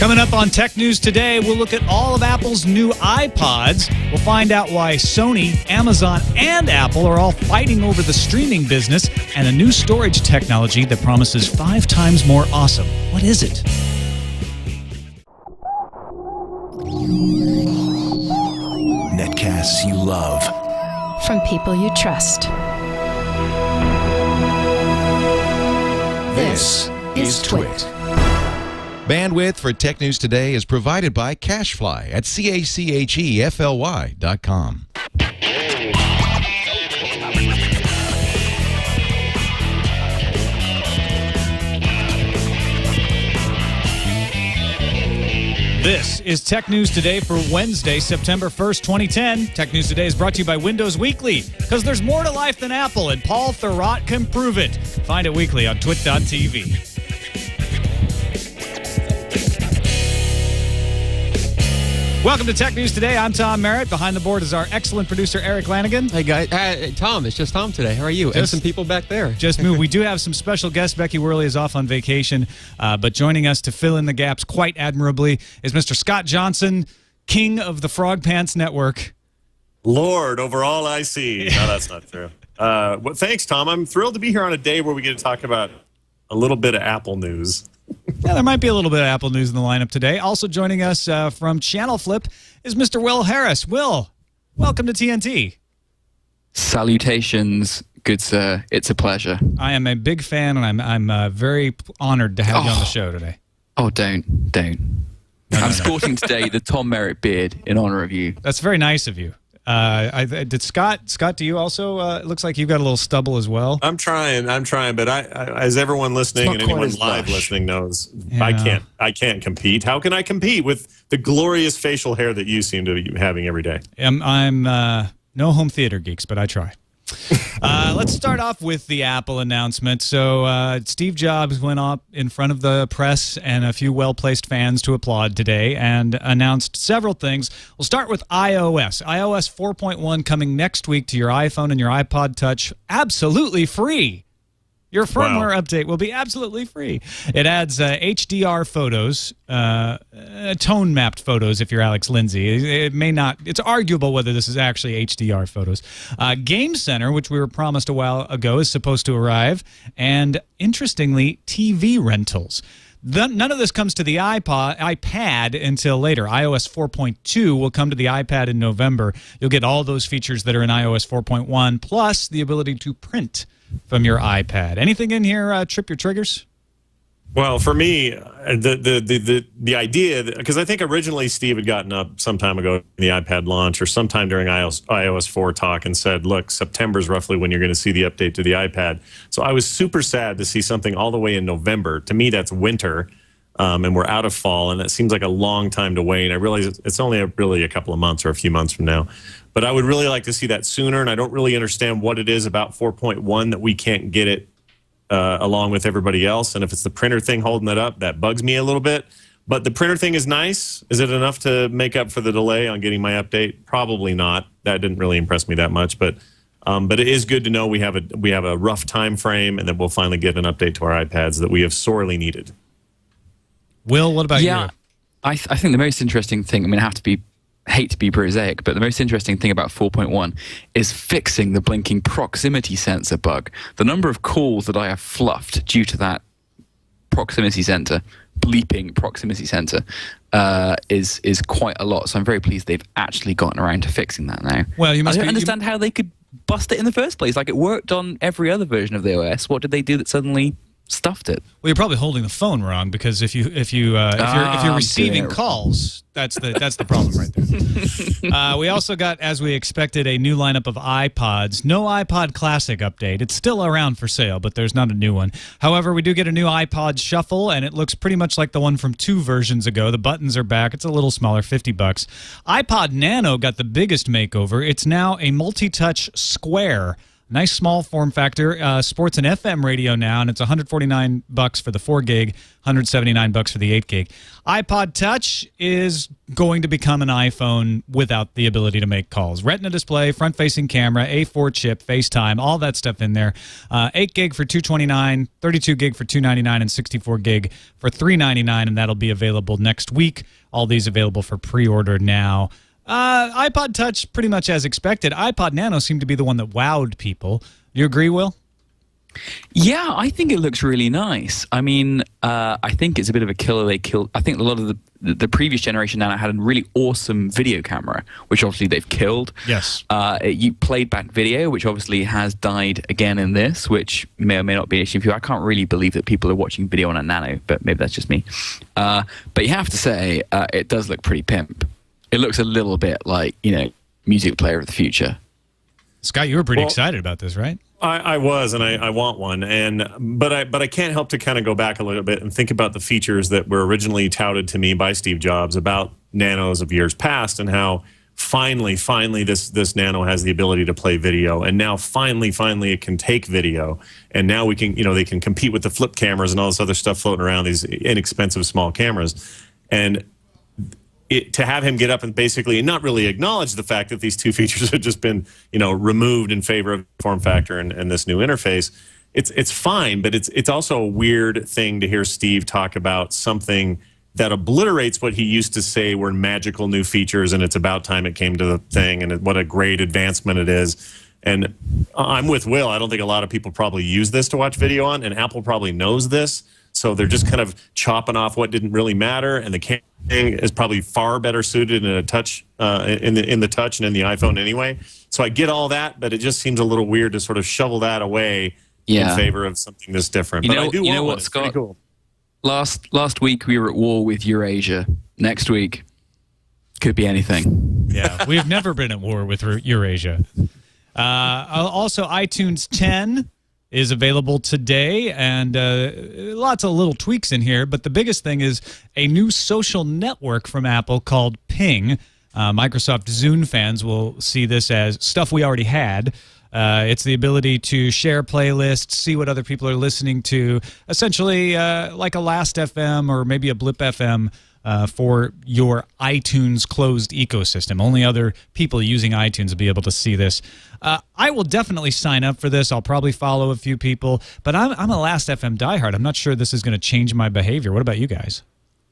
Coming up on Tech News Today, we'll look at all of Apple's new iPods. We'll find out why Sony, Amazon, and Apple are all fighting over the streaming business, and a new storage technology that promises 5 times more awesome. What is it? Netcasts you love. From people you trust. This is TWiT. Bandwidth for Tech News Today is provided by Cachefly at CACHEFLY.com. This is Tech News Today for Wednesday, September 1st, 2010. Tech News Today is brought to you by Windows Weekly, because there's more to life than Apple, and Paul Thurrott can prove it. Find it weekly on twit.tv. Welcome to Tech News Today. I'm Tom Merritt. Behind the board is our excellent producer, Erik Lanigan. Hey, guys. Tom, it's just Tom today. How are you? And some people back there. Just moved. We do have some special guests. Becky Worley is off on vacation, but joining us to fill in the gaps quite admirably is Mr. Scott Johnson, king of the Frog Pants Network. Lord over all I see. No, that's not true. Well, thanks, Tom. I'm thrilled to be here on a day where we get to talk about a little bit of Apple news. Yeah, there might be a little bit of Apple news in the lineup today. Also joining us from Channel Flip is Mr. Will Harris. Will, welcome to TNT. Salutations, good sir. It's a pleasure. I am a big fan, and I'm very honored to have you on the show today. Oh, don't. I'm sporting today the Tom Merritt beard in honor of you. That's very nice of you. Did Scott, do you also, it looks like you've got a little stubble as well. I'm trying, but I as everyone listening and anyone live listening knows, yeah. I can't compete. How can I compete with the glorious facial hair that you seem to be having every day? I'm no home theater geeks, but I try. Let's start off with the Apple announcement. So Steve Jobs went up in front of the press and a few well-placed fans to applaud today and announced several things. We'll start with iOS. iOS 4.1 coming next week to your iPhone and your iPod Touch absolutely free. Your firmware update will be absolutely free. It adds HDR photos, tone-mapped photos if you're Alex Lindsay. It may not, it's arguable whether this is actually HDR photos. Game Center, which we were promised a while ago, is supposed to arrive. And interestingly, TV rentals. None of this comes to the iPad until later. iOS 4.2 will come to the iPad in November. You'll get all those features that are in iOS 4.1, plus the ability to print from your iPad. Anything in here trip your triggers? Well, for me, the idea, because I think originally Steve had gotten up some time ago in the iPad launch or sometime during iOS 4 talk and said, look, September's roughly when you're going to see the update to the iPad. So I was super sad to see something all the way in November. To me, that's winter, and we're out of fall, and that seems like a long time to wait. I realize it's only really a couple of months or a few months from now. But I would really like to see that sooner, and I don't really understand what it is about 4.1 that we can't get it along with everybody else. And if it's the printer thing holding it up, that bugs me a little bit. But the printer thing is nice. Is it enough to make up for the delay on getting my update? Probably not. That didn't really impress me that much. But it is good to know we have a rough time frame, and that we'll finally get an update to our iPads that we have sorely needed. Will, what about you? I think the most interesting thing, I mean, hate to be prosaic, but the most interesting thing about 4.1 is fixing the blinking proximity sensor bug. The number of calls that I have fluffed due to that bleeping proximity sensor, is quite a lot. So I'm very pleased they've actually gotten around to fixing that now. Well, I don't understand how they could bust it in the first place. Like, it worked on every other version of the OS. What did they do that suddenly stuffed it? Well, you're probably holding the phone wrong, because if you're receiving calls, that's the problem right there. We also got, as we expected, a new lineup of iPods. No iPod Classic update. It's still around for sale, but there's not a new one. However, we do get a new iPod Shuffle, and it looks pretty much like the one from 2 versions ago. The buttons are back. It's a little smaller, $50. iPod Nano got the biggest makeover. It's now a multi-touch square. Nice small form factor. Sports an FM radio now, and it's $149 for the 4 gig, $179 for the 8 gig. iPod Touch is going to become an iPhone without the ability to make calls. Retina display, front-facing camera, A4 chip, FaceTime, all that stuff in there. 8 gig for $229, 32 gig for $299, and 64 gig for $399, and that'll be available next week. All these available for pre-order now. iPod Touch, pretty much as expected. iPod Nano seemed to be the one that wowed people. You agree, Will? Yeah, I think it looks really nice. I mean, I think it's a bit of a killer. I think a lot of the previous generation Nano had a really awesome video camera, which obviously they've killed. Yes. You played back video, which obviously has died again in this, which may or may not be an issue for you. I can't really believe that people are watching video on a Nano, but maybe that's just me. But you have to say, it does look pretty pimp. It looks a little bit like, music player of the future. Scott, you were pretty excited about this, right? I was, and I want one, but I can't help to kind of go back a little bit and think about the features that were originally touted to me by Steve Jobs about Nanos of years past, and how finally this Nano has the ability to play video, and now finally it can take video, and now we can they can compete with the flip cameras and all this other stuff floating around, these inexpensive small cameras, and to have him get up and basically not really acknowledge the fact that these two features have just been, removed in favor of form factor and this new interface, it's fine, but it's also a weird thing to hear Steve talk about something that obliterates what he used to say were magical new features, and it's about time it came to the thing, and what a great advancement it is. And I'm with Will. I don't think a lot of people probably use this to watch video on, and Apple probably knows this. So they're just kind of chopping off what didn't really matter, and the camera is probably far better suited in a touch, in the touch and in the iPhone anyway. So I get all that, but it just seems a little weird to sort of shovel that away in favor of something that's different. But I do want one. It's Scott? cool. Last week we were at war with Eurasia. Next week could be anything. Yeah, we've never been at war with Eurasia. Also, iTunes 10 is available today, and lots of little tweaks in here, but the biggest thing is a new social network from Apple called Ping. Microsoft Zune fans will see this as stuff we already had. It's the ability to share playlists, see what other people are listening to, essentially like a Last FM or maybe a Blip FM for your iTunes closed ecosystem. Only other people using iTunes will be able to see this. I will definitely sign up for this. I'll probably follow a few people, but I'm a Last FM diehard. I'm not sure this is going to change my behavior. What about you guys?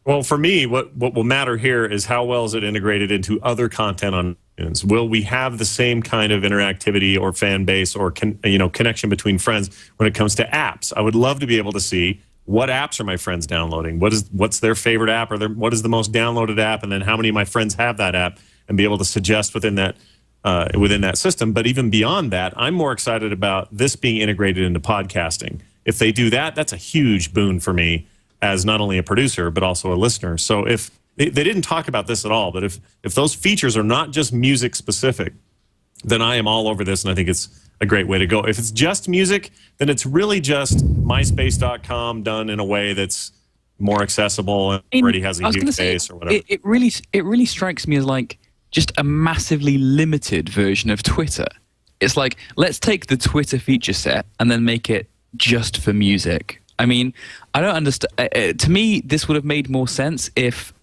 Well, for me, what will matter here is how well is it integrated into other content on iTunes. Will we have the same kind of interactivity or fan base or connection between friends when it comes to apps? I would love to be able to see what apps are my friends downloading, what's their favorite app, or what is the most downloaded app, and then how many of my friends have that app, and be able to suggest within that system. But even beyond that, I'm more excited about this being integrated into podcasting. If they do that, that's a huge boon for me as not only a producer but also a listener. So if they didn't talk about this at all, but if those features are not just music specific, then I am all over this, and I think it's a great way to go. If it's just music, then it's really just myspace.com done in a way that's more accessible and already has a huge base or whatever. It really strikes me as like just a massively limited version of Twitter. It's like, let's take the Twitter feature set and then make it just for music. I mean, I don't understand. To me, this would have made more sense if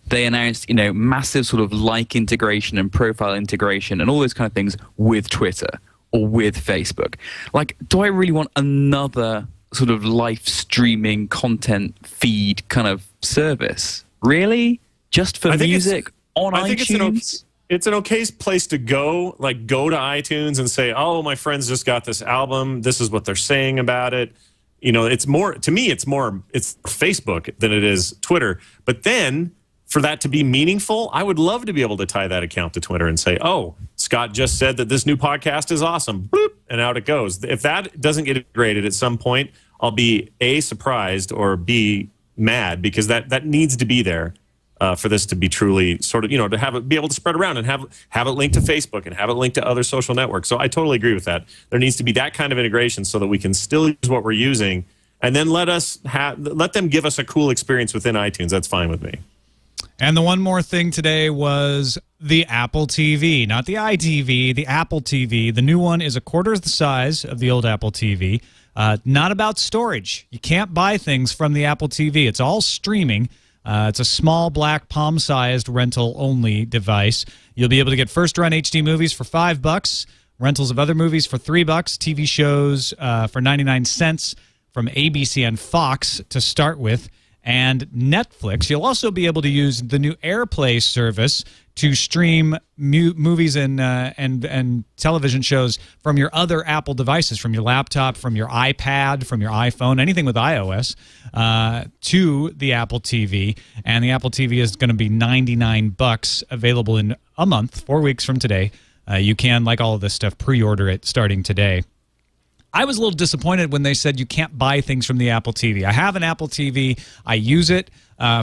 they announced, massive sort of like integration and profile integration and all those kind of things with Twitter or with Facebook. Like, do I really want another sort of live streaming content feed kind of service? Really? Just for music on iTunes? It's an okay place to go. Like, go to iTunes and say, oh, my friends just got this album. This is what they're saying about it. It's more, to me, it's Facebook than it is Twitter. But then, for that to be meaningful, I would love to be able to tie that account to Twitter and say, oh, Scott just said that this new podcast is awesome. Boop, and out it goes. If that doesn't get integrated at some point, I'll be A, surprised, or B, mad, because that needs to be there for this to be truly sort of, to have it be able to spread around and have it linked to Facebook and have it linked to other social networks. So I totally agree with that. There needs to be that kind of integration so that we can still use what we're using, and then let them give us a cool experience within iTunes. That's fine with me. And the one more thing today was the Apple TV, not the iTV, the Apple TV. The new one is a quarter the size of the old Apple TV. Not about storage. You can't buy things from the Apple TV. It's all streaming. It's a small black palm-sized rental-only device. You'll be able to get first-run HD movies for $5, rentals of other movies for $3, TV shows for 99 cents from ABC and Fox to start with, and Netflix. You'll also be able to use the new AirPlay service to stream movies and television shows from your other Apple devices, from your laptop, from your iPad, from your iPhone, anything with iOS, to the Apple TV. And the Apple TV is going to be $99, available in a month, 4 weeks from today. You can, like all of this stuff, pre-order it starting today. I was a little disappointed when they said you can't buy things from the Apple TV. I have an Apple TV. I use it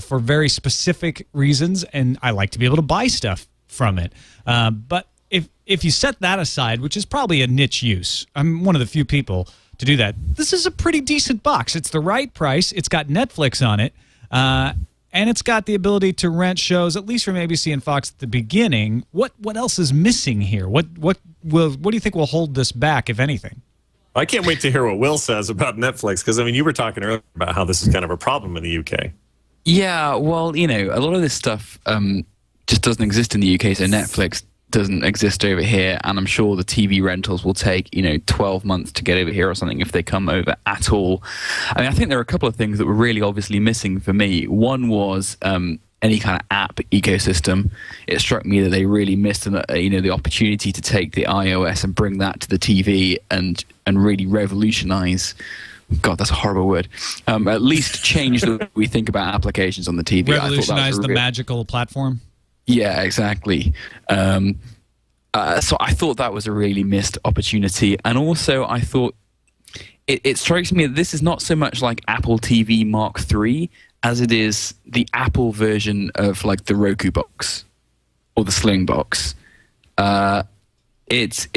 for very specific reasons, and I like to be able to buy stuff from it. But if you set that aside, which is probably a niche use, I'm one of the few people to do that, this is a pretty decent box. It's the right price. It's got Netflix on it, and it's got the ability to rent shows, at least from ABC and Fox at the beginning. What else is missing here? What do you think will hold this back, if anything? I can't wait to hear what Will says about Netflix, because, I mean, you were talking earlier about how this is kind of a problem in the UK. Yeah, well, you know, a lot of this stuff just doesn't exist in the UK, so Netflix doesn't exist over here, and I'm sure the TV rentals will take, 12 months to get over here or something if they come over at all. I mean, I think there are a couple of things that were really obviously missing for me. One was any kind of app ecosystem. It struck me that they really missed the opportunity to take the iOS and bring that to the TV and really revolutionize. God, that's a horrible word. At least change the way we think about applications on the TV. Revolutionize the magical platform. Yeah, exactly. So I thought that was a really missed opportunity. And also I thought it strikes me that this is not so much like Apple TV Mark III as it is the Apple version of like the Roku box or the Sling box. It's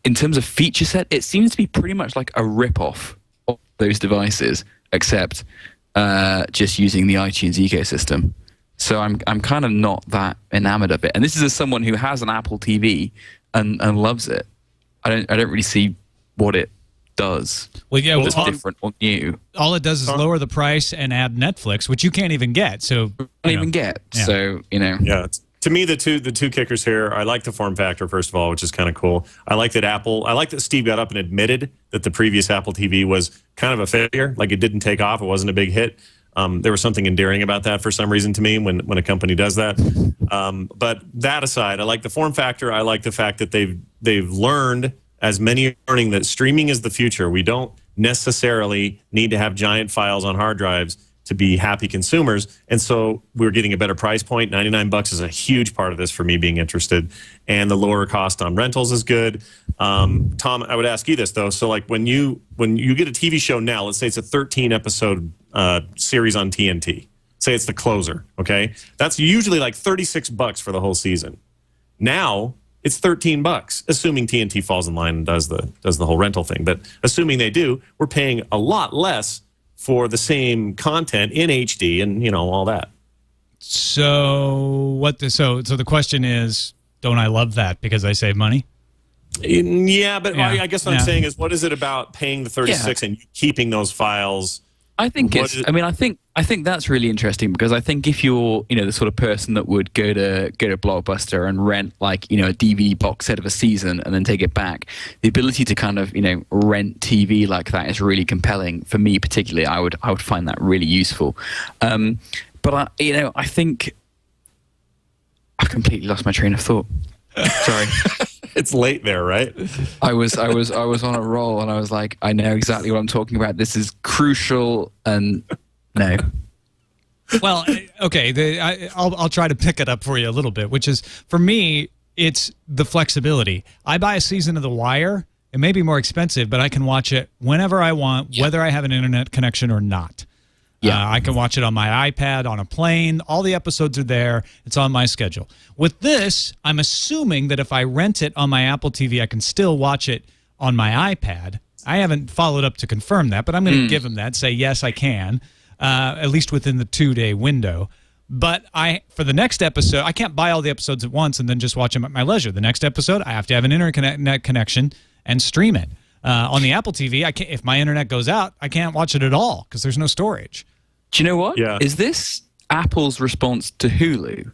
in terms of feature set, it seems to be pretty much like a rip-off of those devices, except just using the iTunes ecosystem. So I'm kind of not that enamored of it. And this is as someone who has an Apple TV and loves it. I don't really see what it does. Well, yeah, that's different or new. All it does is lower the price and add Netflix, which you can't even get. So Yeah. So Yeah. To me, the two kickers here, I like the form factor, first of all, which is kind of cool. I like that Steve got up and admitted that the previous Apple TV was kind of a failure. Like, it didn't take off. It wasn't a big hit. There was something endearing about that for some reason to me when a company does that. But that aside, I like the form factor. I like the fact that they've learned, as many are learning, that streaming is the future. We don't necessarily need to have giant files on hard drives to be happy consumers. And so we're getting a better price point. $99 is a huge part of this for me being interested. And the lower cost on rentals is good. Tom, I would ask you this, though. So, like, when you get a TV show now, let's say it's a 13-episode series on TNT. Say it's The Closer, okay? That's usually like $36 for the whole season. Now it's $13, assuming TNT falls in line and does the whole rental thing. But assuming they do, we're paying a lot less for the same content in HD and all that. So so the question is, don't I love that because I save money? Yeah, but I guess what I'm saying is, what is it about paying the $36 and keeping those files? I think I think that's really interesting, because I think if you're the sort of person that would go to Blockbuster and rent like a DVD box set of a season and then take it back, the ability to kind of rent TV like that is really compelling for me. Particularly, I would find that really useful. But I think I've completely lost my train of thought. Sorry. It's late there, right? I was on a roll, and I was like, I know exactly what I'm talking about. This is crucial, and no. Well, okay, I'll try to pick it up for you a little bit, which is, for me, it's the flexibility. I buy a season of The Wire. It may be more expensive, but I can watch it whenever I want, whether I have an internet connection or not. Yeah, I can watch it on my iPad, on a plane. All the episodes are there. It's on my schedule. With this, I'm assuming that if I rent it on my Apple TV, I can still watch it on my iPad. I haven't followed up to confirm that, but I'm going to give them that, say, yes, I can, at least within the 2-day window. But for the next episode, I can't buy all the episodes at once and then just watch them at my leisure. The next episode, I have to have an internet connection and stream it. On the Apple TV, I can't, if my internet goes out, I can't watch it at all because there's no storage. Do you know what? Yeah. Is this Apple's response to Hulu?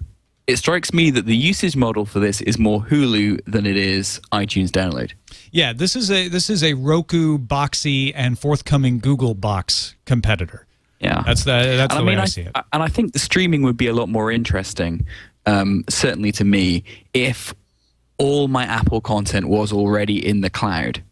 It strikes me that the usage model for this is more Hulu than it is iTunes download. Yeah, this is a Roku, Boxy, and forthcoming Google Box competitor. Yeah, that's the way I see it. And I think the streaming would be a lot more interesting, certainly to me, if all my Apple content was already in the cloud.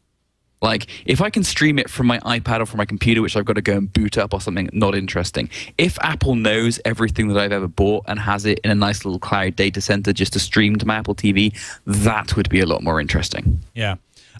Like, if I can stream it from my iPad or from my computer, which I've got to go and boot up or something, not interesting. If Apple knows everything that I've ever bought and has it in a nice little cloud data center just to stream to my Apple TV, that would be a lot more interesting. Yeah.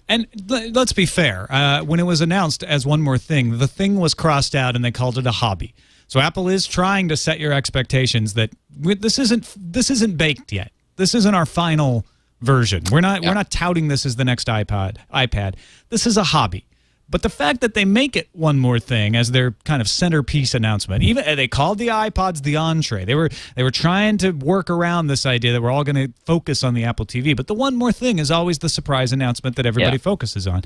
And let's be fair. When it was announced as one more thing, the thing was crossed out and they called it a hobby. So Apple is trying to set your expectations that this isn't baked yet. This isn't our final version. We're not touting this as the next iPad. This is a hobby. But the fact that they make it one more thing as their kind of centerpiece announcement, even they called the iPods the entree. They were trying to work around this idea that we're all going to focus on the Apple TV. But the one more thing is always the surprise announcement that everybody focuses on.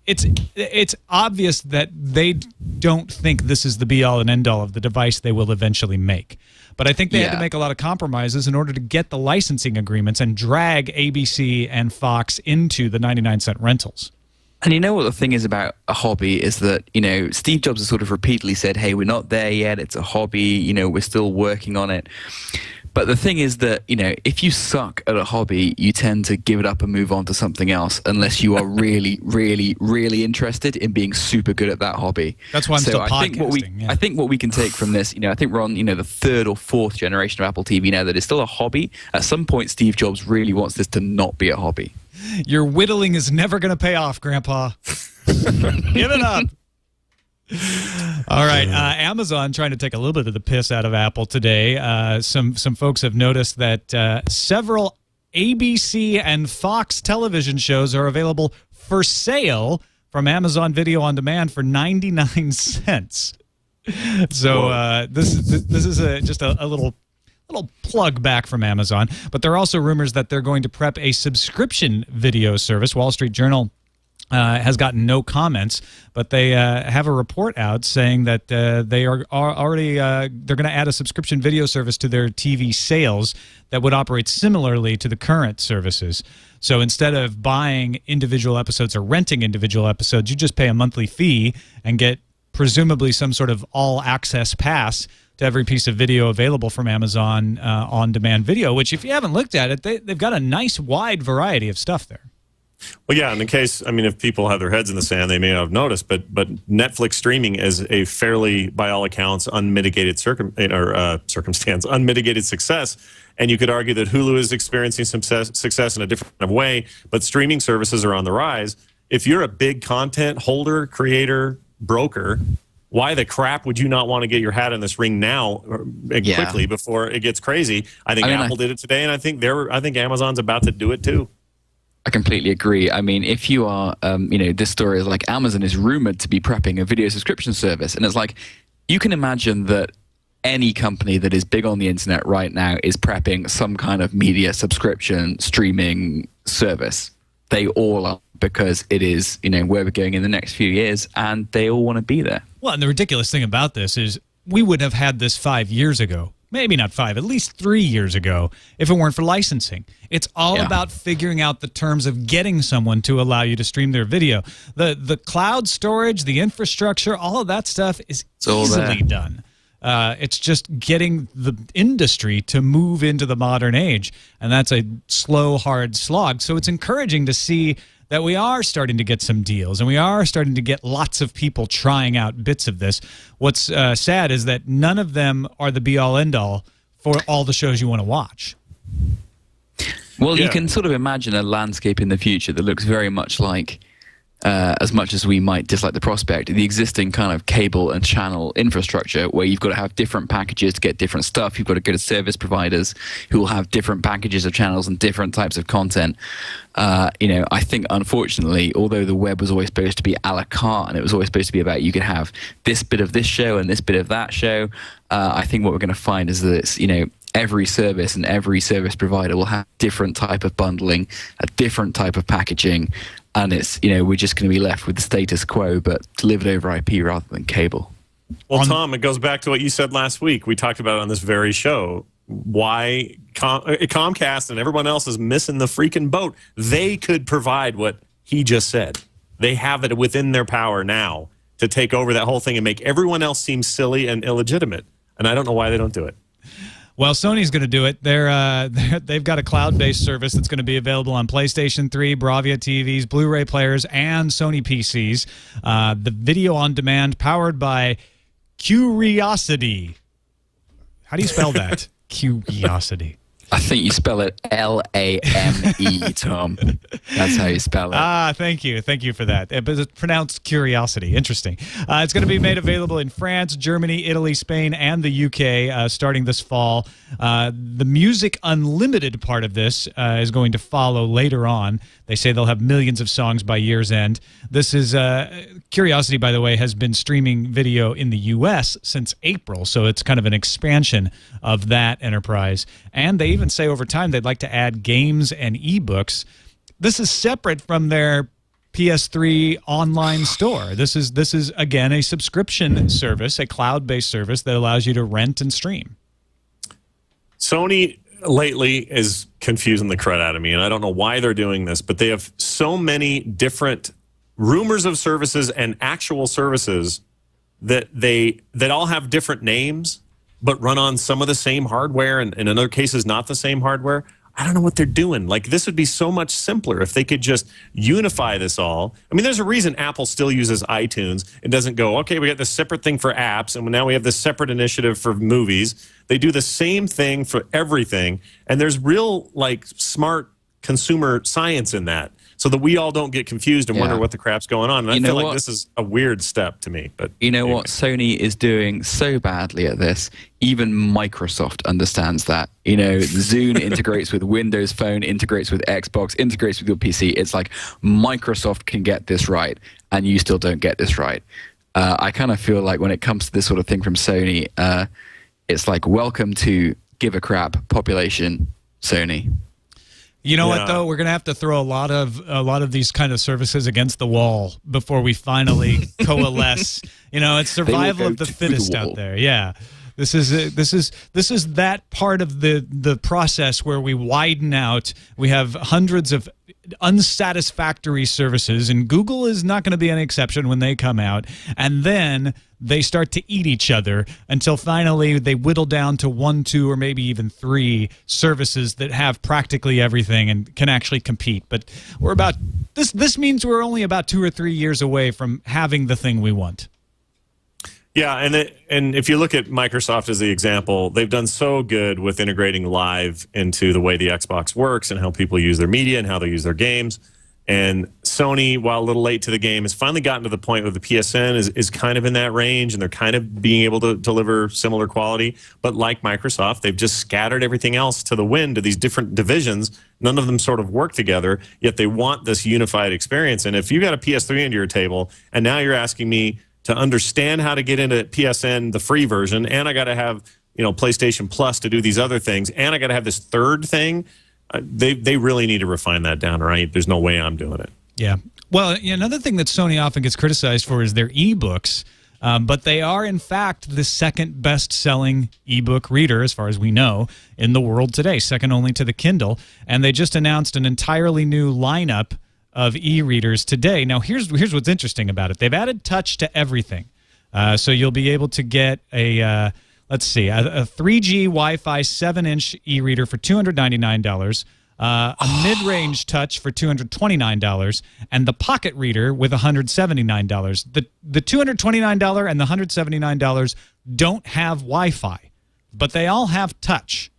It's obvious that they don't think this is the be-all and end-all of the device they will eventually make. But I think they had to make a lot of compromises in order to get the licensing agreements and drag ABC and Fox into the 99-cent rentals. And you know what the thing is about a hobby is that, Steve Jobs has sort of repeatedly said, hey, we're not there yet. It's a hobby. We're still working on it. But the thing is that, if you suck at a hobby, you tend to give it up and move on to something else unless you are really, really, really interested in being super good at that hobby. That's why I'm still podcasting. I think what we can take from this, I think we're on, the third or fourth generation of Apple TV now that is still a hobby. At some point, Steve Jobs really wants this to not be a hobby. Your whittling is never going to pay off, Grandpa. Give it up. All right, Amazon trying to take a little bit of the piss out of Apple today. Some folks have noticed that several ABC and Fox television shows are available for sale from Amazon Video on Demand for 99 cents. So this is just a little plug back from Amazon. But there are also rumors that they're going to prep a subscription video service. Wall Street Journal has gotten no comments, but they have a report out saying that they are already they're going to add a subscription video service to their TV sales that would operate similarly to the current services. So instead of buying individual episodes or renting individual episodes, you just pay a monthly fee and get presumably some sort of all-access pass to every piece of video available from Amazon on-demand video, which if you haven't looked at it, they've got a nice wide variety of stuff there. Well, yeah, in case, if people have their heads in the sand, they may not have noticed, but Netflix streaming is a fairly, by all accounts, unmitigated circumstance, unmitigated success. And you could argue that Hulu is experiencing some success in a different way, but streaming services are on the rise. If you're a big content holder, creator, broker, why the crap would you not want to get your hat in this ring now, quickly, before it gets crazy? I think Apple did it today, and I think Amazon's about to do it too. I completely agree. If you are, this story is like Amazon is rumored to be prepping a video subscription service. And it's like, you can imagine that any company that is big on the internet right now is prepping some kind of media subscription streaming service. They all are, because it is, where we're going in the next few years, and they all want to be there. Well, and the ridiculous thing about this is we would have had this 5 years ago. Maybe not 5, at least 3 years ago, if it weren't for licensing. It's all about figuring out the terms of getting someone to allow you to stream their video. The cloud storage, the infrastructure, all of that stuff is easily done. It's just getting the industry to move into the modern age, and that's a slow, hard slog. So it's encouraging to see that we are starting to get some deals, and we are starting to get lots of people trying out bits of this. What's sad is that none of them are the be-all, end-all for all the shows you want to watch. Well, you can sort of imagine a landscape in the future that looks very much like, as much as we might dislike the prospect, the existing kind of cable and channel infrastructure, where you've got to have different packages to get different stuff. You've got to go to service providers who will have different packages of channels and different types of content. I think, unfortunately, although the web was always supposed to be a la carte, and it was always supposed to be about you could have this bit of this show and this bit of that show, I think what we're going to find is that it's, every service and every service provider will have different type of bundling, a different type of packaging, and it's, we're just going to be left with the status quo, but delivered over IP rather than cable. Well, Tom, it goes back to what you said last week. We talked about it on this very show. Why Comcast and everyone else is missing the freaking boat. They could provide what he just said. They have it within their power now to take over that whole thing and make everyone else seem silly and illegitimate. And I don't know why they don't do it. Well, Sony's going to do it. They've got a cloud-based service that's going to be available on PlayStation 3, Bravia TVs, Blu-ray players, and Sony PCs. The video on demand powered by Curiosity. How do you spell that? Curiosity. I think you spell it Lame, Tom. That's how you spell it. Thank you. Thank you for that. But it's pronounced Curiosity. Interesting. It's going to be made available in France, Germany, Italy, Spain, and the UK starting this fall. The Music Unlimited part of this is going to follow later on. They say they'll have millions of songs by year's end. This is Curiosity, by the way, has been streaming video in the U.S. since April, so it's kind of an expansion of that enterprise. And they even say over time they'd like to add games and ebooks. This is separate from their PS3 online store. This is again a subscription service, a cloud-based service that allows you to rent and stream. Sony lately is confusing the crud out of me, and I don't know why they're doing this, but they have so many different rumors of services and actual services that all have different names but run on some of the same hardware, and in other cases not the same hardware. I don't know what they're doing. Like, this would be so much simpler if they could just unify this all. I mean, there's a reason Apple still uses iTunes. It doesn't go, okay, we got this separate thing for apps, and now we have this separate initiative for movies. They do the same thing for everything, and there's real, like, smart consumer science in that, so that we all don't get confused and wonder what the crap's going on. And I feel like this is a weird step to me. But anyway. What Sony is doing so badly at this, even Microsoft understands that. Zune integrates with Windows Phone, integrates with Xbox, integrates with your PC. It's like Microsoft can get this right, and you still don't get this right. I kind of feel like when it comes to this sort of thing from Sony, it's like, welcome to give a crap population, Sony. You know what, though? We're going to have to throw a lot of these kind of services against the wall before we finally coalesce. It's survival of the fittest out there. Yeah. This is that part of the process where we widen out. We have hundreds of unsatisfactory services, and Google is not going to be an exception when they come out. And then they start to eat each other until finally they whittle down to 1, 2, or maybe even 3 services that have practically everything and can actually compete. But we're about this means we're only about 2 or 3 years away from having the thing we want. Yeah, and if you look at Microsoft as the example, they've done so good with integrating live into the way the Xbox works and how people use their media and how they use their games. And Sony, while a little late to the game, has finally gotten to the point where the PSN is kind of in that range, and they're kind of being able to deliver similar quality. But like Microsoft, they've just scattered everything else to the wind to these different divisions. None of them sort of work together, yet they want this unified experience. And if you got a PS3 into your table, and now you're asking me to understand how to get into PSN, the free version, and I got to have PlayStation Plus to do these other things, and I got to have this third thing. They really need to refine that down, right? There's no way I'm doing it. Yeah. Well, another thing that Sony often gets criticized for is their ebooks, but they are, in fact, the second best-selling ebook reader, as far as we know, in the world today, second only to the Kindle. And they just announced an entirely new lineup of e-readers today. Now, here's what's interesting about it. They've added touch to everything. So you'll be able to get a 3G Wi-Fi 7-inch e-reader for $299, a mid-range touch for $229, and the pocket reader with $179. The $229 and the $179 don't have Wi-Fi, but they all have touch.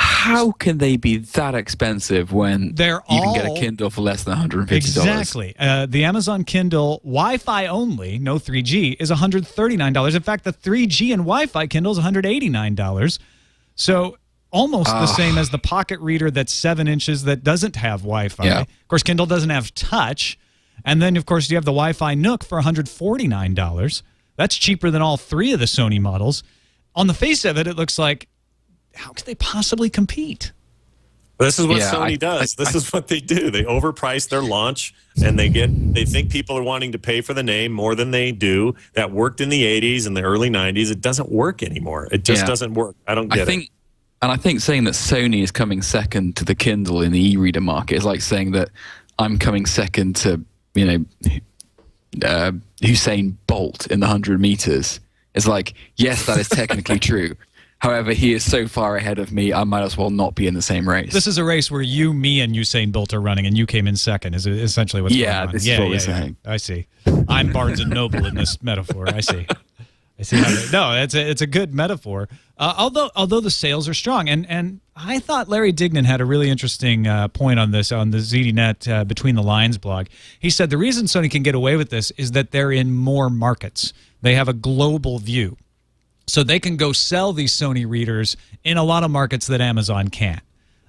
How can they be that expensive when you can get a Kindle for less than $150? Exactly. The Amazon Kindle Wi-Fi only, no 3G, is $139. In fact, the 3G and Wi-Fi Kindle is $189. So almost the same as the pocket reader that's 7 inches that doesn't have Wi-Fi. Yeah. Of course, Kindle doesn't have touch. And then, of course, you have the Wi-Fi Nook for $149. That's cheaper than all 3 of the Sony models. on the face of it, it looks like, how could they possibly compete? This is what Sony does. This is what they do. They overprice their launch, and they think people are wanting to pay for the name more than they do. That worked in the 80s and the early 90s. It doesn't work anymore. It just doesn't work. I don't get it. And I think saying that Sony is coming second to the Kindle in the e-reader market is like saying that I'm coming second to, Usain Bolt in the 100 meters. It's like, yes, that is technically true. However, he is so far ahead of me, I might as well not be in the same race. This is a race where you, me, and Usain Bolt are running, and you came in second, is essentially what's going on. This is what we're saying. I see. I'm Barnes & Noble in this metaphor. I see. No, it's a good metaphor. Although the sales are strong, and I thought Larry Dignan had a really interesting point on this on the ZDNet Between the Lines blog. He said the reason Sony can get away with this is that they're in more markets. They have a global view, so they can go sell these Sony readers in a lot of markets that Amazon can't,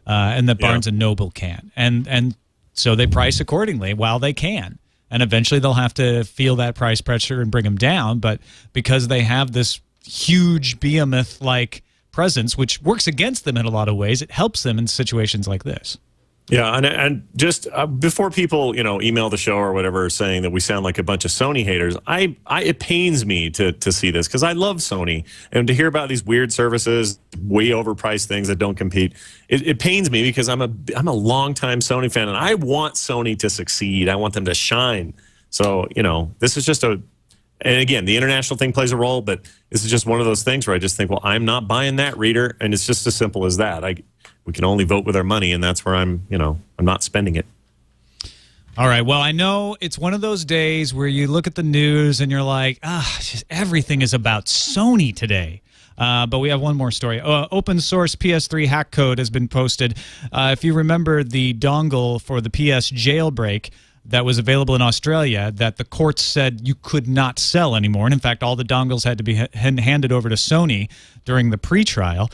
and that Barnes & Noble can, and so they price accordingly while they can. And eventually they'll have to feel that price pressure and bring them down. But because they have this huge behemoth-like presence, which works against them in a lot of ways, it helps them in situations like this. Yeah, and just before people, email the show or whatever saying that we sound like a bunch of Sony haters, it pains me to see this because I love Sony, and to hear about these weird services, way overpriced things that don't compete, it pains me because I'm a longtime Sony fan, and I want Sony to succeed. I want them to shine. So this is just and again, the international thing plays a role, but this is just one of those things where I just think, well, I'm not buying that reader, and it's just as simple as that. We can only vote with our money, and that's where I'm not spending it. All right. Well, I know it's one of those days where you look at the news and you're like, just everything is about Sony today. But we have one more story. Open source PS3 hack code has been posted. If you remember the dongle for the PS jailbreak that was available in Australia that the courts said you could not sell anymore. And in fact, all the dongles had to be handed over to Sony during the pre-trial.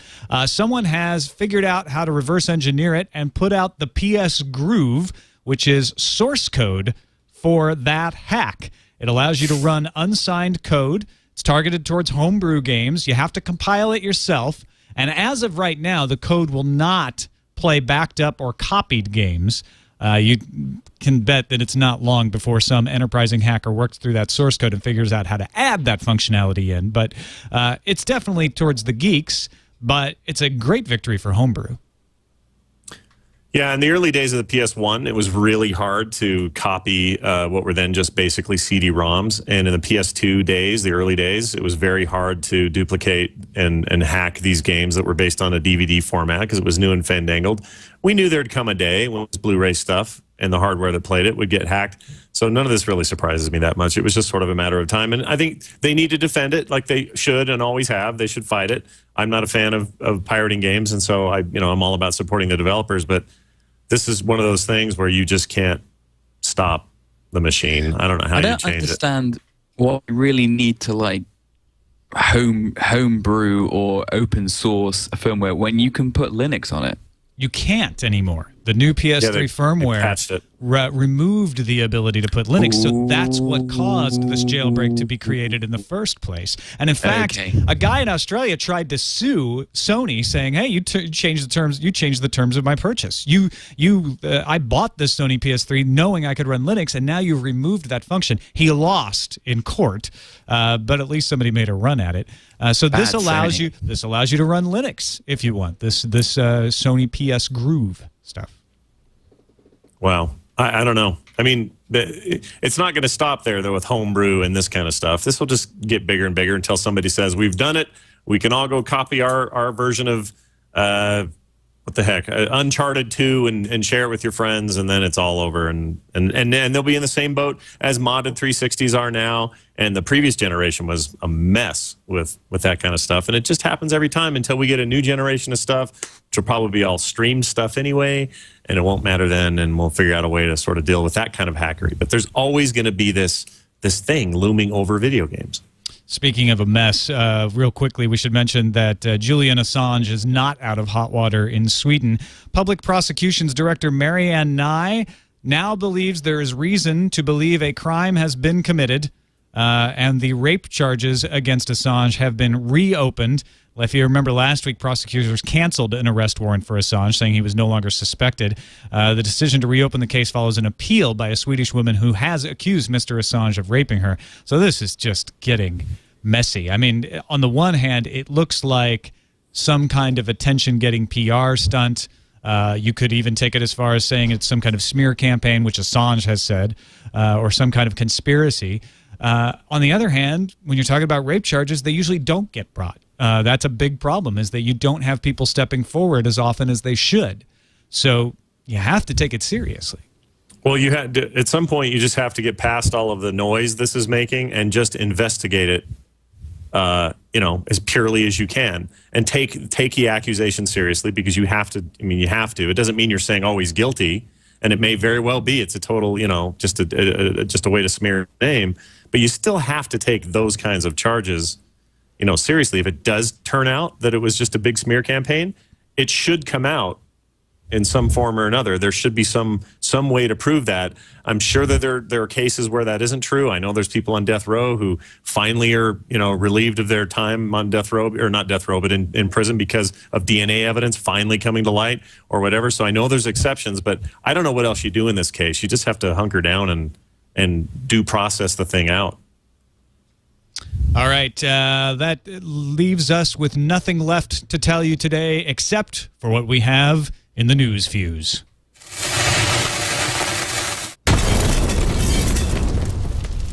Someone has figured out how to reverse engineer it and put out the PS Groove, which is source code for that hack. It allows you to run unsigned code. It's targeted towards homebrew games. You have to compile it yourself. And as of right now, the code will not play backed up or copied games. You can bet that it's not long before some enterprising hacker works through that source code and figures out how to add that functionality in. But it's definitely towards the geeks, but it's a great victory for homebrew. Yeah, in the early days of the PS1, it was really hard to copy what were then just basically CD-ROMs. And in the PS2 days, the early days, it was very hard to duplicate and hack these games that were based on a DVD format because it was new and fandangled. We knew there'd come a day when this Blu-ray stuff and the hardware that played it would get hacked. So none of this really surprises me that much. It was just sort of a matter of time. And I think they need to defend it like they should and always have. They should fight it. I'm not a fan of pirating games, and so I'm all about supporting the developers, but this is one of those things where you just can't stop the machine. I don't know how you change it. I don't understand what we really need to homebrew or open source a firmware when you can put Linux on it. You can't anymore. The new PS3 firmware removed the ability to put Linux, so that's what caused this jailbreak to be created in the first place. And in fact, a guy in Australia tried to sue Sony, saying, "Hey, you changed the terms. You changed the terms of my purchase. I bought this Sony PS3 knowing I could run Linux, and now you've removed that function." He lost in court, but at least somebody made a run at it. So this allows you to run Linux if you want this Sony PS Groove stuff. Wow. I don't know. I mean, it's not going to stop there, though, with homebrew and this kind of stuff. This will just get bigger and bigger until somebody says, we've done it. We can all go copy our version of, what the heck, Uncharted 2 and share it with your friends, and then it's all over. And they'll be in the same boat as modded 360s are now. And the previous generation was a mess with that kind of stuff. And it just happens every time until we get a new generation of stuff, which will probably be all streamed stuff anyway, and it won't matter then, and we'll figure out a way to sort of deal with that kind of hackery. But there's always going to be this thing looming over video games. Speaking of a mess, real quickly, we should mention that Julian Assange is not out of hot water in Sweden. Public Prosecutions Director Marianne Nye now believes there is reason to believe a crime has been committed, and the rape charges against Assange have been reopened. If you remember last week, prosecutors canceled an arrest warrant for Assange, saying he was no longer suspected. The decision to reopen the case follows an appeal by a Swedish woman who has accused Mr. Assange of raping her. So this is just getting messy. I mean, on the one hand, it looks like some kind of attention-getting PR stunt. You could even take it as far as saying it's some kind of smear campaign, which Assange has said, or some kind of conspiracy. On the other hand, when you're talking about rape charges, they usually don't get brought. That's a big problem, is that you don't have people stepping forward as often as they should. So you have to take it seriously. Well, you had to, at some point, you just have to get past all of the noise this is making and just investigate it, as purely as you can, and take the accusation seriously, because you have to. I mean, you have to. It doesn't mean you're saying, oh, he's guilty, and it may very well be it's a total, just a way to smear his name. But you still have to take those kinds of charges, seriously. If it does turn out that it was just a big smear campaign, it should come out in some form or another. There should be some way to prove that. I'm sure that there are cases where that isn't true. I know there's people on death row who finally are, relieved of their time on death row, or not death row, but in prison because of DNA evidence finally coming to light or whatever. So I know there's exceptions, but I don't know what else you do in this case. You just have to hunker down and due process the thing out. All right, that leaves us with nothing left to tell you today except for what we have in the news fuse.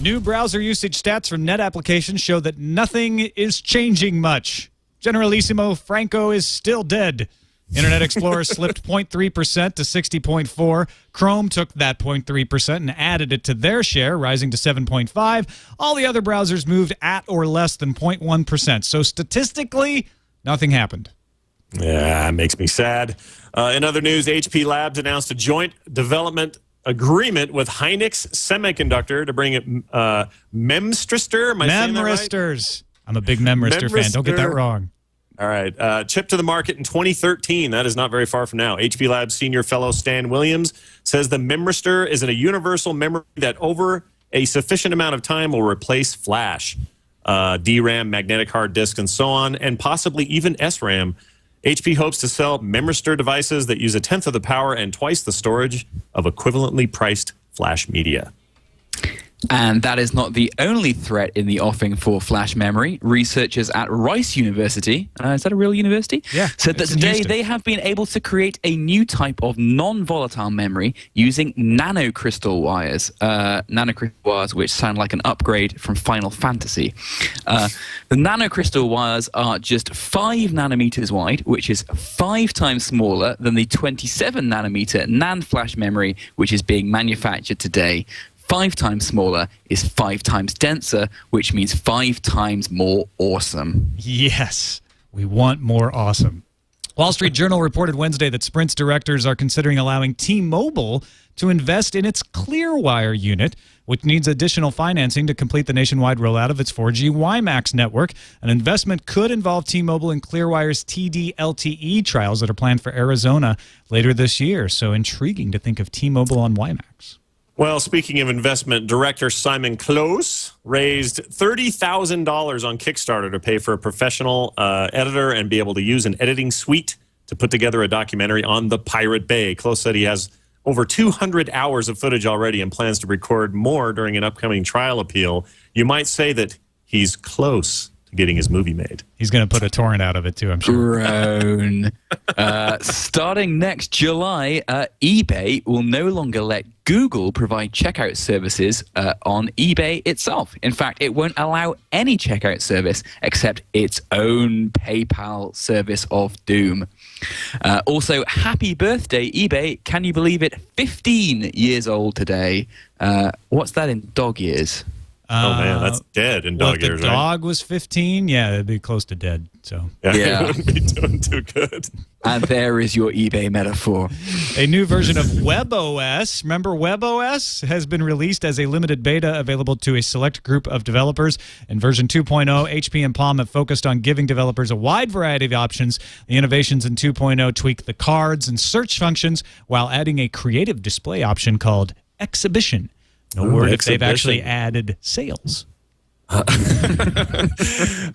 New browser usage stats from net applications show that nothing is changing much. Generalissimo Franco is still dead. Internet Explorer slipped 0.3% to 60.4. Chrome took that 0.3% and added it to their share, rising to 7.5. All the other browsers moved at or less than 0.1%. So statistically, nothing happened. Yeah, it makes me sad. In other news, HP Labs announced a joint development agreement with Hynix Semiconductor to bring it Memristor. Am I saying that right? Memristors. I'm a big Memristor fan. Don't get that wrong. All right. Chip to the market in 2013. That is not very far from now. HP Labs senior fellow Stan Williams says the Memristor is a universal memory that over a sufficient amount of time will replace flash, DRAM, magnetic hard disk, and so on, and possibly even SRAM. HP hopes to sell Memristor devices that use 1/10 of the power and twice the storage of equivalently priced flash media. And that is not the only threat in the offing for flash memory. Researchers at Rice University, is that a real university? Yeah. Said that today they have been able to create a new type of non-volatile memory using nanocrystal wires. Nanocrystal wires, which sound like an upgrade from Final Fantasy. The nanocrystal wires are just 5 nanometers wide, which is 5 times smaller than the 27 nanometer NAND flash memory, which is being manufactured today. 5 times smaller is 5 times denser, which means 5 times more awesome. Yes, we want more awesome. Wall Street Journal reported Wednesday that Sprint's directors are considering allowing T-Mobile to invest in its Clearwire unit, which needs additional financing to complete the nationwide rollout of its 4G WiMAX network. An investment could involve T-Mobile and Clearwire's TD-LTE trials that are planned for Arizona later this year. So intriguing to think of T-Mobile on WiMAX. Well, speaking of investment, director Simon Close raised $30,000 on Kickstarter to pay for a professional editor and be able to use an editing suite to put together a documentary on the Pirate Bay. Close said he has over 200 hours of footage already and plans to record more during an upcoming trial appeal. You might say that he's close to getting his movie made. He's going to put a torrent out of it, too, I'm sure. Grown. Starting next July, eBay will no longer let Google provide checkout services on eBay itself. In fact, it won't allow any checkout service except its own PayPal service of doom. Also, happy birthday, eBay. Can you believe it? 15 years old today. What's that in dog years? Oh, man, that's dead in dog years, right? If the dog was 15, yeah, it'd be close to dead. So yeah. It wouldn't be doing too good. And there is your eBay metaphor. A new version of WebOS, remember WebOS, has been released as a limited beta available to a select group of developers. In version 2.0, HP and Palm have focused on giving developers a wide variety of options. The innovations in 2.0 tweak the cards and search functions while adding a creative display option called Exhibition. No word if they've actually added sales.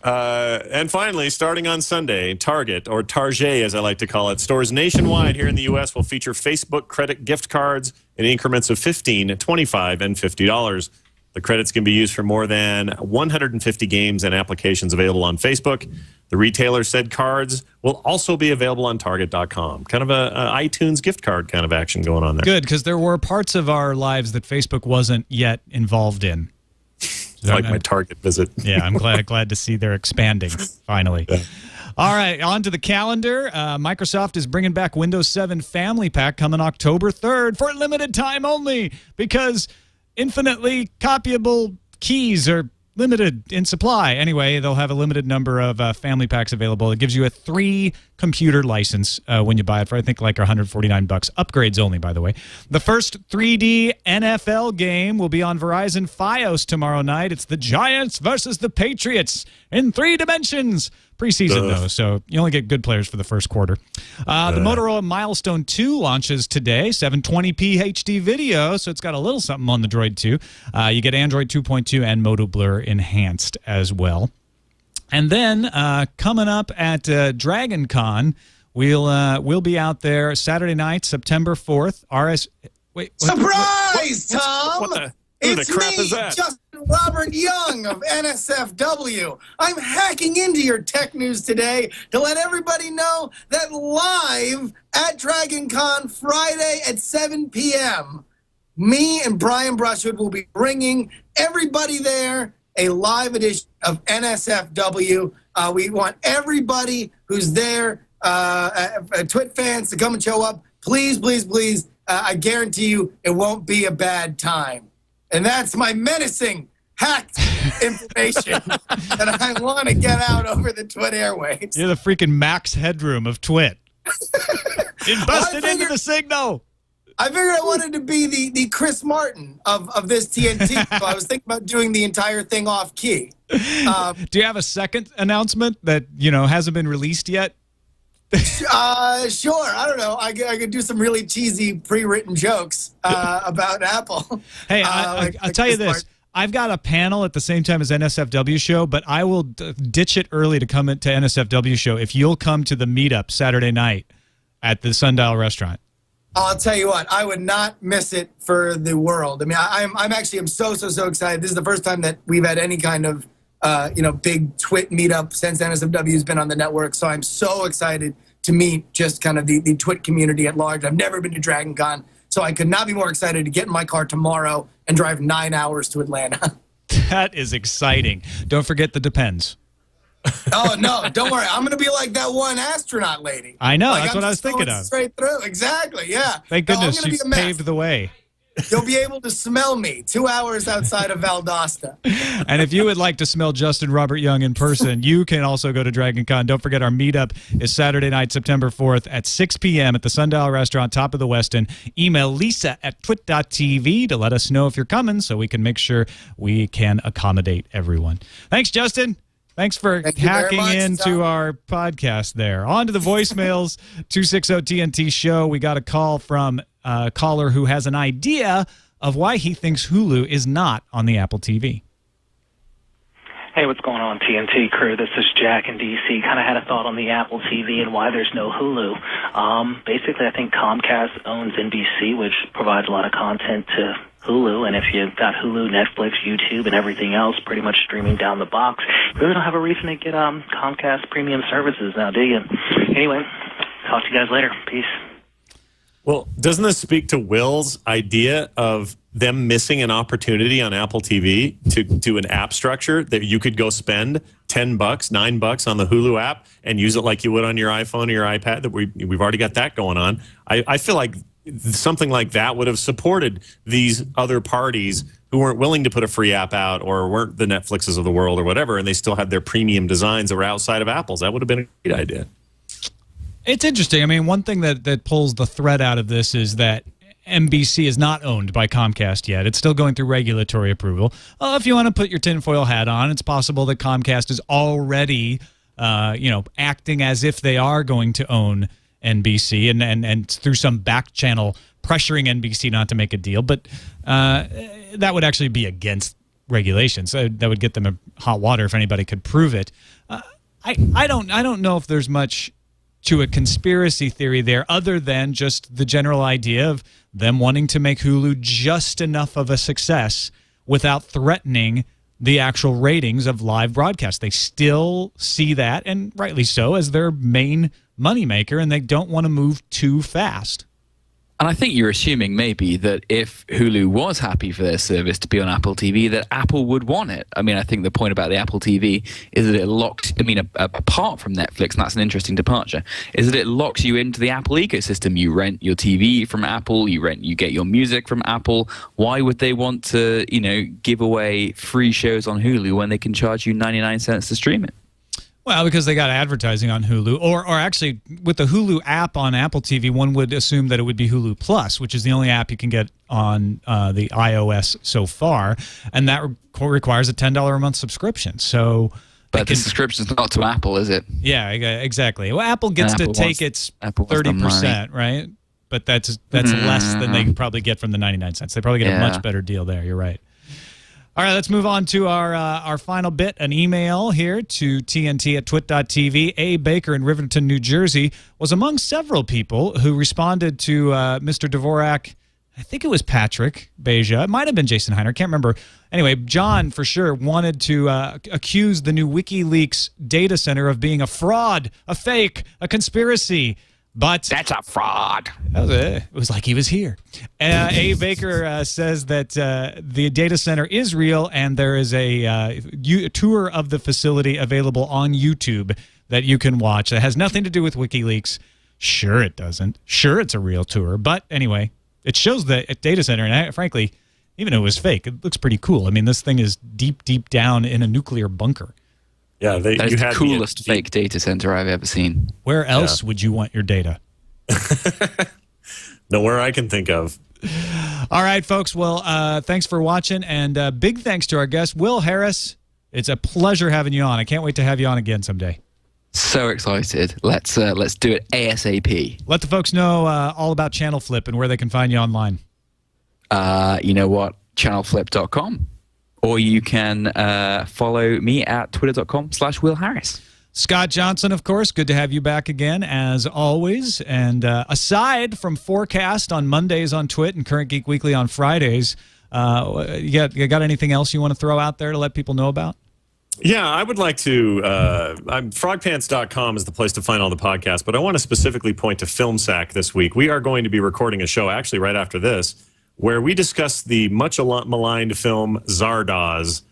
And finally, starting on Sunday, Target, or Target as I like to call it, stores nationwide here in the U.S. will feature Facebook credit gift cards in increments of $15, $25, and $50. The credits can be used for more than 150 games and applications available on Facebook. The retailer said cards will also be available on Target.com. Kind of a iTunes gift card kind of action going on there. Good, because there were parts of our lives that Facebook wasn't yet involved in. Like my Target visit. Yeah, I'm glad to see they're expanding finally. Yeah. All right, on to the calendar. Microsoft is bringing back Windows 7 Family Pack coming October 3rd for a limited time only because infinitely copyable keys are limited in supply. Anyway, they'll have a limited number of family packs available. It gives you a 3-computer license when you buy it for, I think, like $149. Upgrades only, by the way. The first 3D NFL game will be on Verizon Fios tomorrow night. It's the Giants versus the Patriots in 3 dimensions. Preseason, though, so you only get good players for the first quarter. The Motorola Milestone 2 launches today, 720p HD video, so it's got a little something on the Droid 2. You get Android 2.2 and Moto Blur Enhanced as well. And then coming up at Dragon Con, we'll be out there Saturday night, September 4th. Surprise, Tom! What the It's crap me, is that? Justin Robert Young of NSFW. I'm hacking into your tech news today to let everybody know that live at Dragon Con Friday at 7 p.m., me and Brian Brushwood will be bringing everybody there a live edition of NSFW. We want everybody who's there, TWiT fans, to come and show up. Please, please, please. I guarantee you it won't be a bad time. And that's my menacing, hacked information that I want to get out over the TWiT airwaves. You're the freaking Max Headroom of TWiT. It busted into the signal. I figured I wanted to be the Chris Martin of this TNT, so I was thinking about doing the entire thing off key. Do you have a second announcement that hasn't been released yet? Sure. I don't know. I could do some really cheesy pre-written jokes about Apple. Hey, I'll tell you this. I've got a panel at the same time as NSFW show, but I will ditch it early to come into NSFW show if you'll come to the meetup Saturday night at the Sundial Restaurant. I'll tell you what, I would not miss it for the world. I mean, I'm so excited. This is the first time that we've had any kind of big TWiT meetup since NSFW has been on the network. So I'm so excited to meet just kind of the TWiT community at large. I've never been to Dragon Con, so I could not be more excited to get in my car tomorrow and drive 9 hours to Atlanta. That is exciting. Don't forget the Depends. Oh, no, don't worry. I'm going to be like that one astronaut lady. I know. Like, that's what I was thinking of. Straight through. Exactly, yeah. Thank goodness she's paved the way. You'll be able to smell me 2 hours outside of Valdosta. And if you would like to smell Justin Robert Young in person, you can also go to Dragon Con. Don't forget our meetup is Saturday night, September 4th at 6 p.m. at the Sundial Restaurant, top of the West End. Email lisa@twit.tv to let us know if you're coming so we can make sure we can accommodate everyone. Thanks, Justin. Thanks for hacking into our podcast there. On to the voicemails, 260-TNT show. We got a call from a caller who has an idea of why he thinks Hulu is not on the Apple TV. Hey, what's going on, TNT crew? This is Jack in D.C. Kind of had a thought on the Apple TV and why there's no Hulu. Basically, I think Comcast owns NBC, which provides a lot of content to Hulu, and if you've got Hulu, Netflix, YouTube, and everything else pretty much streaming down the box, you really don't have a reason to get Comcast premium services now, do you? Anyway, talk to you guys later. Peace. Well, doesn't this speak to Will's idea of them missing an opportunity on Apple TV to do an app structure that you could go spend $10, $9 on the Hulu app and use it like you would on your iPhone or your iPad? That we've already got that going on. I feel like something like that would have supported these other parties who weren't willing to put a free app out or weren't the Netflixes of the world or whatever, and they still had their premium designs that were outside of Apple's. That would have been a great idea. It's interesting. I mean, one thing that pulls the thread out of this is that NBC is not owned by Comcast yet. It's still going through regulatory approval. If you want to put your tinfoil hat on, it's possible that Comcast is already, acting as if they are going to own NBC and through some back channel pressuring NBC not to make a deal. But that would actually be against regulations. That would get them in hot water if anybody could prove it. I don't know if there's much to a conspiracy theory there other than just the general idea of them wanting to make Hulu just enough of a success without threatening the actual ratings of live broadcast. They still see that, and rightly so, as their main moneymaker, and they don't want to move too fast. And I think you're assuming maybe that if Hulu was happy for their service to be on Apple TV, that Apple would want it. I mean, I think the point about the Apple TV is that it locked, I mean, apart from Netflix, and that's an interesting departure, is that it locks you into the Apple ecosystem. You rent your TV from Apple, you get your music from Apple. Why would they want to, give away free shows on Hulu when they can charge you 99 cents to stream it? Well, because they got advertising on Hulu, or actually with the Hulu app on Apple TV, one would assume that it would be Hulu Plus, which is the only app you can get on the iOS so far, and that requires a $10 a month subscription. So, but the subscription's not to Apple, is it? Yeah, exactly. Well, Apple gets to take its 30%, right? But that's less than they probably get from the 99 cents. They probably get a much better deal there. You're right. All right, let's move on to our final bit, an email here to TNT@twit.tv. A. Baker in Riverton, New Jersey, was among several people who responded to Mr. Dvorak. I think it was Patrick Beja. It might have been Jason Heiner. I can't remember. Anyway, John, for sure, wanted to accuse the new WikiLeaks data center of being a fraud, a fake, a conspiracy. But that's a fraud. It was like he was here. A. Baker says that the data center is real, and there is a tour of the facility available on YouTube that you can watch. That has nothing to do with WikiLeaks. Sure, it doesn't. Sure, it's a real tour. But anyway, it shows the data center, and frankly, even though it was fake, it looks pretty cool. I mean, this thing is deep, deep down in a nuclear bunker. Yeah, that's the coolest fake data center I've ever seen. Where else would you want your data? Nowhere I can think of. All right, folks. Well, thanks for watching, and big thanks to our guest, Will Harris. It's a pleasure having you on. I can't wait to have you on again someday. So excited. Let's do it ASAP. Let the folks know all about Channel Flip and where they can find you online. You know what? Channelflip.com. Or you can follow me at twitter.com/Will Harris. Scott Johnson, of course, good to have you back again, as always. And aside from Forecast on Mondays on TWiT and Current Geek Weekly on Fridays, you got anything else you want to throw out there to let people know about? Yeah, I would like to. Frogpants.com is the place to find all the podcasts, but I want to specifically point to FilmSack this week. We are going to be recording a show, actually, right after this, where we discuss the much maligned film Zardoz,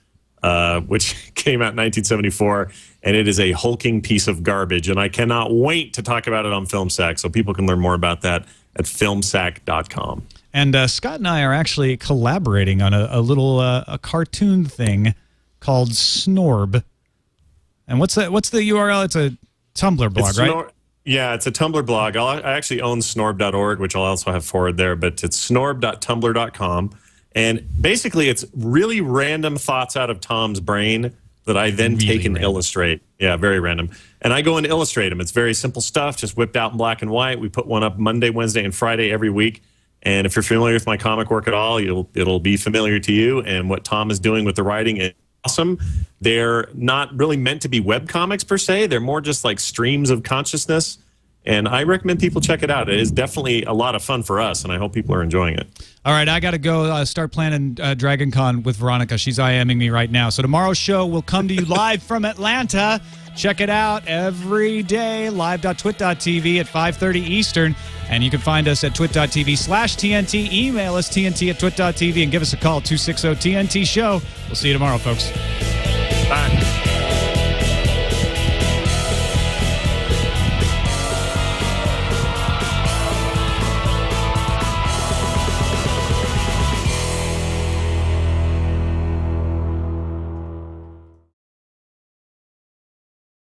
which came out in 1974, and it is a hulking piece of garbage. And I cannot wait to talk about it on FilmSack, so people can learn more about that at filmsack.com. And Scott and I are actually collaborating on a little a cartoon thing called Snorb. And what's the URL? It's a Tumblr blog, right? Yeah, it's a Tumblr blog. I actually own snorb.org, which I'll also have forward there, but it's snorb.tumblr.com. And basically, it's really random thoughts out of Tom's brain that I then take and illustrate. Yeah, very random. And I go and illustrate them. It's very simple stuff, just whipped out in black and white. We put one up Monday, Wednesday, and Friday every week. And if you're familiar with my comic work at all, it'll be familiar to you. And what Tom is doing with the writing is awesome. They're not really meant to be web comics per se. They're more just like streams of consciousness. And I recommend people check it out. It is definitely a lot of fun for us, and I hope people are enjoying it. All right, I got to go start planning Dragon Con with Veronica. She's IMing me right now. So tomorrow's show will come to you live from Atlanta. Check it out every day, live.twit.tv at 5:30 Eastern. And you can find us at twit.tv/TNT. Email us TNT@twit.tv and give us a call, 260-TNT-SHOW. We'll see you tomorrow, folks. Bye.